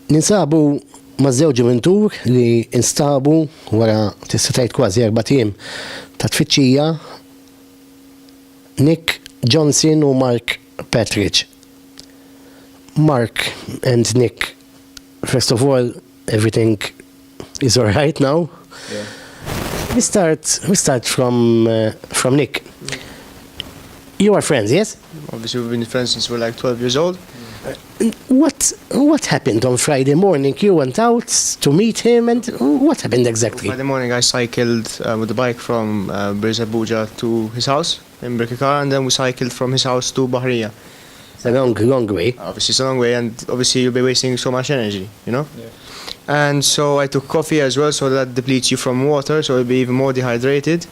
Ninsabu ma' żewġ ġuvintur li instabu wara tista' tgħid kważi 4 tiem ta' tfittxija, Nick Johnson u Mark Petric. Mark and Nick, first of all, everything is all right now. Yeah. We start from Nick. You are friends, yes? Obviously, we've been friends since we're like 12 years old. What happened on Friday morning? You went out to meet him, and what happened exactly? Friday morning, I cycled with the bike from Abuja to his house in Birkikar, and then we cycled from his house to Bahriya. It's a long way. Obviously, it's a long way, and obviously, you'll be wasting so much energy, you know? Yeah. And so I took coffee as well, so that depletes you from water, so you'll be even more dehydrated.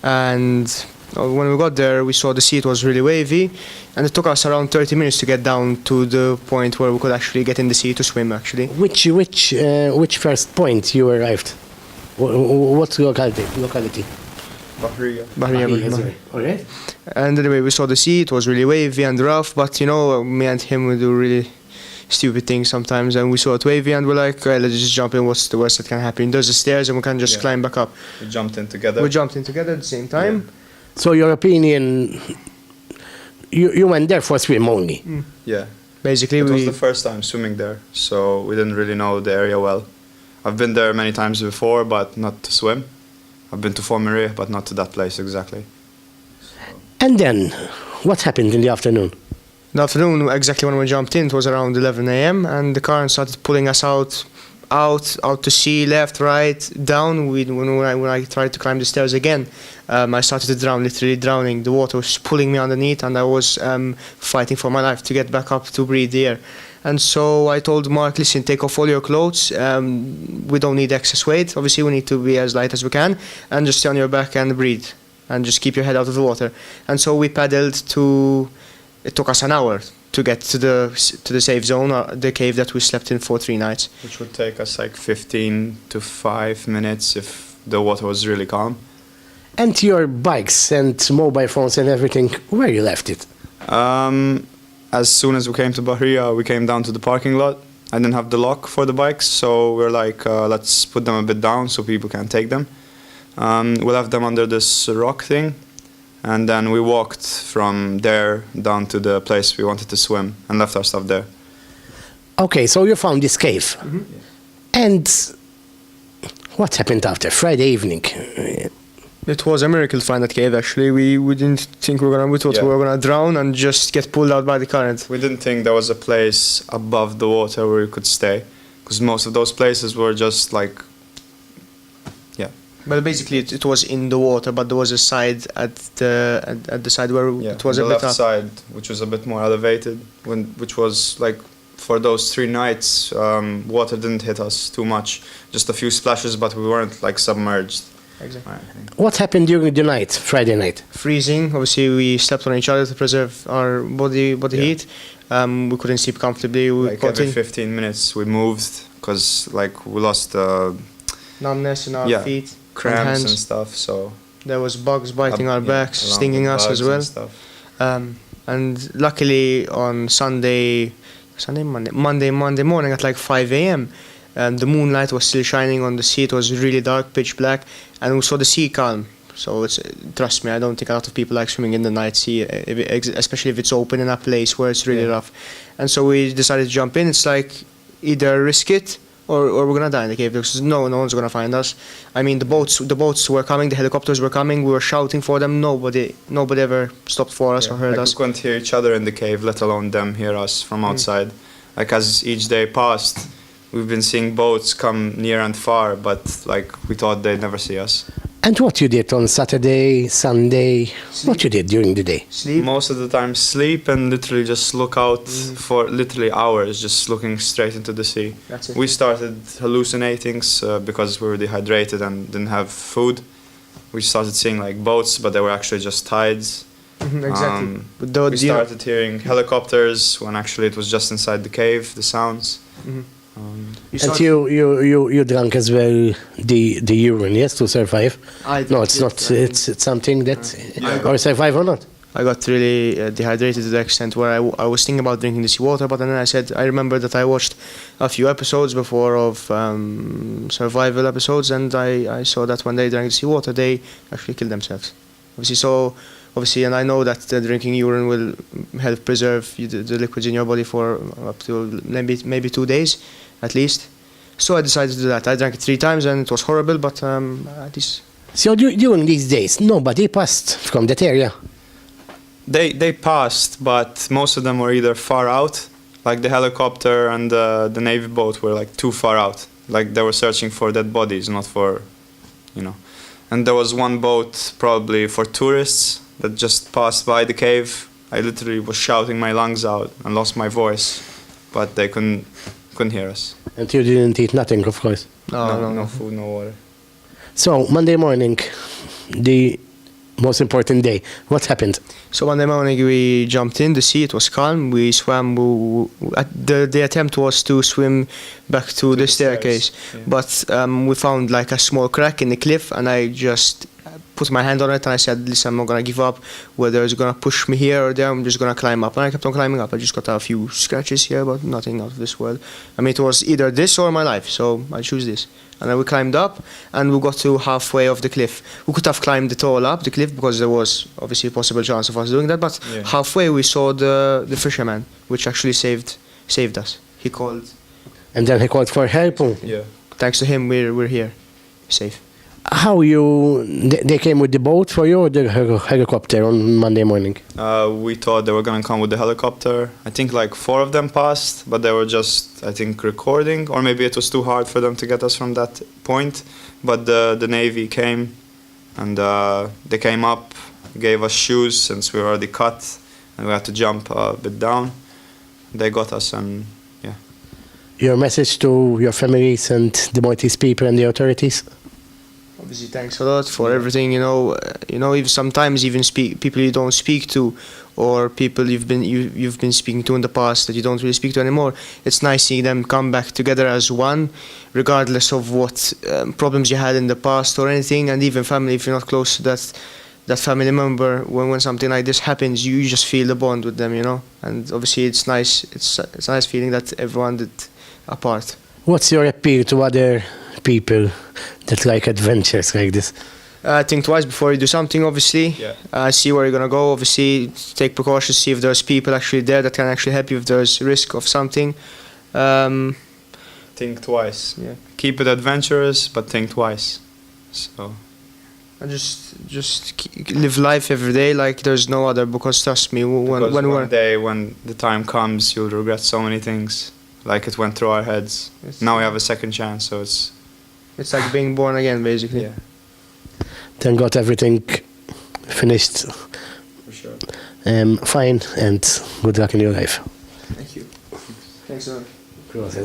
And when we got there, we saw the sea was really wavy, and it took us around 30 minutes to get down to the point where we could actually get in the sea to swim, actually. Which first point you arrived? What locality? Bahriya. Alright. And anyway, we saw the sea, it was really wavy and rough, but you know, me and him, we do really stupid things sometimes, and we saw it wavy, and we're like, okay, let's just jump in, what's the worst that can happen? There's the stairs, and we can just climb back up. We jumped in together. We jumped in together at the same time. Yeah. So your opinion, you went there for a swim only? Yeah. Basically, It was the first time swimming there, so we didn't really know the area well. I've been there many times before, but not to swim. I've been to ir-riħ, but not to that place exactly. And then, what happened in the afternoon? In the afternoon, exactly when we jumped in, it was around 11 a.m. and the current started pulling us out to sea, left, right, down. When I tried to climb the stairs again, I started to drown, literally drowning. The water was pulling me underneath, and I was fighting for my life to get back up to breathe the air. And so I told Mark, listen, take off all your clothes. We don't need excess weight. Obviously, we need to be as light as we can, and just stay on your back and breathe, and just keep your head out of the water. And so we paddled to. It took us an hour to get to the safe zone, the cave that we slept in for 3 nights. Which would take us like 15 to 5 minutes if the water was really calm. And your bikes and mobile phones and everything, where you left it? As soon as we came to Bahriya, we came down to the parking lot. I didn't have the lock for the bikes, so we're like, let's put them a bit down so people can take them. We left them under this rock thing, and then we walked from there down to the place we wanted to swim and left our stuff there. Okay, so you found this cave. Mm-hmm. And what happened after? Friday evening? It was a miracle to find that cave, actually. We didn't think we thought we were gonna drown and just get pulled out by the current. We didn't think there was a place above the water where we could stay, because most of those places were just like, But basically, it was in the water, but there was a side at the side where it was the a bit left up. side, which was a bit more elevated, which was like for those 3 nights, water didn't hit us too much, just a few splashes, but we weren't like submerged. Exactly. What happened during the night, Friday night? Freezing. Obviously, we slept on each other to preserve our body heat. We couldn't sleep comfortably. We Like every 15 minutes we moved, because like we lost numbness in our feet. Cramps and stuff, so there was bugs biting our backs, stinging us as well. And luckily on Monday morning at like 5 a.m. The moonlight was still shining on the sea. It was really dark, pitch black, and we saw the sea calm. So trust me, I don't think a lot of people like swimming in the night sea, especially if it's open in a place where it's really rough. And so we decided to jump in. It's like either risk it or we're gonna die in the cave, because no one's gonna find us. I mean, the boats were coming, the helicopters were coming. We were shouting for them. Nobody ever stopped for us or heard us. We couldn't hear each other in the cave, let alone them hear us from outside. Like as each day passed, we've been seeing boats come near and far, but like we thought they'd never see us. And what you did on Saturday, Sunday? Sleep. What you did during the day? Sleep. Most of the time sleep and literally just look out for literally hours, just looking straight into the sea. That's it. We started hallucinating because we were dehydrated and didn't have food. We started seeing like boats, but they were actually just tides. Exactly. We started hearing helicopters when actually it was just inside the cave, the sounds. And you drank as well the urine, yes, to survive? I No, it's not. It's something that or survive or not. I got really dehydrated to the extent where I was thinking about drinking the seawater, but then I remember that I watched a few episodes before of survival episodes, and I saw that when they drank the seawater, they actually killed themselves. Obviously, and I know that drinking urine will help preserve the liquids in your body for up to maybe 2 days, at least. So I decided to do that. I drank it 3 times, and it was horrible, but at least. So during these days, nobody passed from that area? They passed, but most of them were either far out, like the helicopter and the Navy boat were like too far out. Like they were searching for dead bodies, not for, you know. And there was one boat probably for tourists that just passed by the cave. I literally was shouting my lungs out and lost my voice, but they couldn't hear us. And you didn't eat nothing, of course? No food, no water. So, Monday morning, the most important day, what happened? So Monday morning we jumped in the sea, it was calm, we swam, the attempt was to swim back to the staircase, yeah. But we found like a small crack in the cliff, and I just put my hand on it and I said, listen, I'm not going to give up, whether it's going to push me here or there, I'm just going to climb up. And I kept on climbing up. I just got a few scratches here, but nothing out of this world. I mean, it was either this or my life, so I choose this. And then we climbed up, and we got to halfway of the cliff. We could have climbed it all up, the cliff, because there was obviously a possible chance of us doing that, but yeah. Halfway we saw the fisherman, which actually saved us. He called. And then he called for help? Yeah. Thanks to him, we're here, safe. How they came with the boat for you or the helicopter on Monday morning? We thought they were going to come with the helicopter. I think like 4 of them passed, but they were just, I think, recording, or maybe it was too hard for them to get us from that point. But the Navy came, and they came up, gave us shoes since we were already cut, and we had to jump a bit down. They got us, and yeah. Your message to your families and the Maltese people and the authorities? Obviously, thanks a lot for everything. Even sometimes people you don't speak to, or people you've been speaking to in the past that you don't really speak to anymore. It's nice seeing them come back together as one, regardless of what problems you had in the past or anything. And even family, if you're not close to that family member, when something like this happens, you just feel the bond with them, And obviously, it's nice. It's a nice feeling that everyone did a part. What's your appeal to other people that like adventures like this? Think twice before you do something, obviously. Yeah. See where you're going to go, obviously. Take precautions, see if there's people actually there that can actually help you if there's risk of something. Think twice. Yeah. Keep it adventurous, but think twice. So. And just live life every day like there's no other, because trust me, one day when the time comes, you'll regret so many things. Like it went through our heads. Now we have a second chance, so it's like being born again, basically. Yeah. Then got everything finished. For sure. Fine, and good luck in your life. Thank you. Thanks a lot. Prosit,